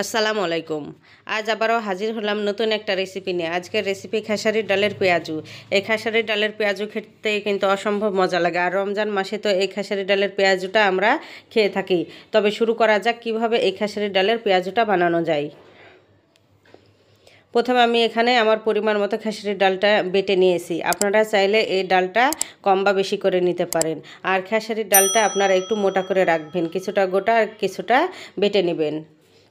আসসালামু আলাইকুম। আজ আবারও হাজির হলাম নতুন একটা রেসিপি নিয়ে। আজকের রেসিপি খেসারির ডালের পেঁয়াজু। এই খেসারির ডালের পেঁয়াজু খেতে কিন্তু অসম্ভব মজা লাগে, আর রমজান মাসে তো এই খেসারির ডালের পেঁয়াজুটা আমরা খেয়ে থাকি। তবে শুরু করা যাক কীভাবে এই খেসারির ডালের পেঁয়াজুটা বানানো যায়। প্রথমে আমি এখানে আমার পরিমাণ মতো খেসারির ডালটা বেটে নিয়েছি। আপনারা চাইলে এই ডালটা কম বা বেশি করে নিতে পারেন। আর খেসারির ডালটা আপনারা একটু মোটা করে রাখবেন, কিছুটা গোটা আর কিছুটা বেটে নেবেন।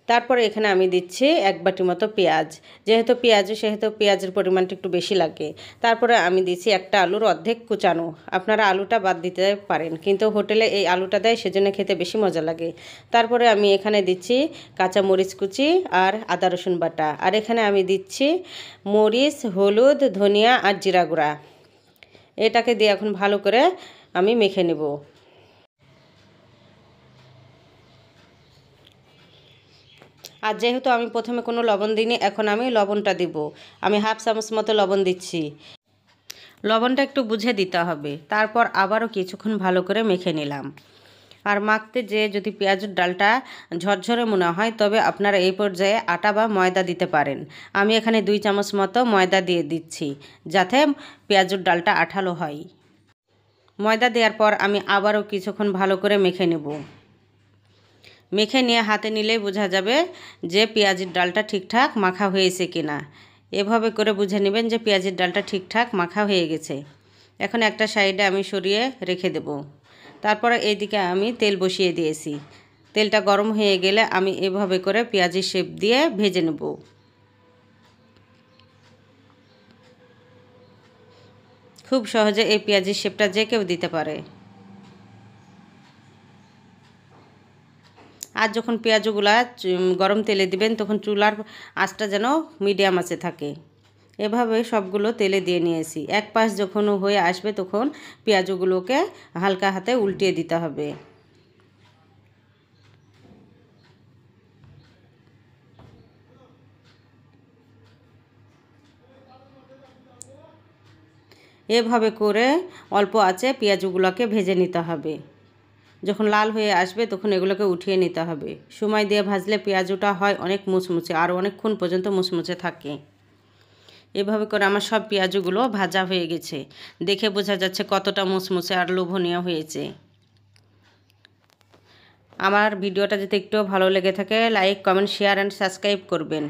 তারপরে এখানে আমি দিচ্ছি 1 বাটি মতো পেঁয়াজ। যেহেতু পেঁয়াজু সেহেতু পেঁয়াজের পরিমাণটা একটু বেশি লাগে। তারপরে আমি দিচ্ছি একটা আলুর অর্ধেক কুচানো। আপনারা আলুটা বাদ দিতে পারেন, কিন্তু হোটেলে এই আলুটা দেয় সেজন্য খেতে বেশি মজা লাগে। তারপরে আমি এখানে দিচ্ছি কাঁচা মরিচ কুচি আর আদা রসুন বাটা। আর এখানে আমি দিচ্ছি মরিচ, হলুদ, ধনিয়া আর জিরা গুঁড়া। এটাকে দিয়ে এখন ভালো করে আমি মেখে নেব। আর যেহেতু আমি প্রথমে কোনো লবণ দিইনি, এখন আমি লবণটা দিব। আমি 1/2 চামচ মতো লবণ দিচ্ছি। লবণটা একটু বুঝে দিতে হবে। তারপর আবারও কিছুক্ষণ ভালো করে মেখে নিলাম। আর মাখতে যেয়ে যদি পেঁয়াজের ডালটা ঝরঝরে মনে হয়, তবে আপনারা এই পর্যায়ে আটা বা ময়দা দিতে পারেন। আমি এখানে 2 চামচ মতো ময়দা দিয়ে দিচ্ছি, যাতে পেঁয়াজের ডালটা আঠালো হয়। ময়দা দেওয়ার পর আমি আবারও কিছুক্ষণ ভালো করে মেখে নেব। মেখে নিয়ে হাতে নিলেই বোঝা যাবে যে পেঁয়াজের ডালটা ঠিকঠাক মাখা হয়েছে কিনা। এভাবে করে বুঝে নেবেন যে পেঁয়াজের ডালটা ঠিকঠাক মাখা হয়ে গেছে। এখন একটা সাইডে আমি সরিয়ে রেখে দেব। তারপরে এইদিকে আমি তেল বসিয়ে দিয়েছি। তেলটা গরম হয়ে গেলে আমি এভাবে করে পেঁয়াজের শেপ দিয়ে ভেজে নেব। খুব সহজে এই পেঁয়াজের শেপটা যে কেউ দিতে পারে। আর যখন পেঁয়াজগুলা গরম তেলে দিবেন, তখন চুলার আঁচটা যেন মিডিয়াম আঁচে থাকে। এভাবে সবগুলো তেলে দিয়ে নিয়েছি। এক পাশ যখন হয়ে আসবে, তখন পেঁয়াজগুলোকে হালকা হাতে উল্টিয়ে দিতে হবে। এভাবে করে অল্প আঁচে পেঁয়াজগুলোকে ভেজে নিতে হবে। যখন লাল হয়ে আসবে, তখন এগুলোকে উঠিয়ে নিতে হবে। সময় দিয়ে ভাজলে পেঁয়াজটা হয় অনেক মুচমুচে, আর অনেকক্ষণ পর্যন্ত মুচমুচে থাকে। এভাবে করে আমার সব পেঁয়াজগুলো ভাজা হয়ে গেছে। দেখে বোঝা যাচ্ছে কতটা মুচমুচে আর লোভনীয় হয়েছে। আমার ভিডিওটা যদি একটু ভালো লেগে থাকে, like, comment, share and subscribe করবেন।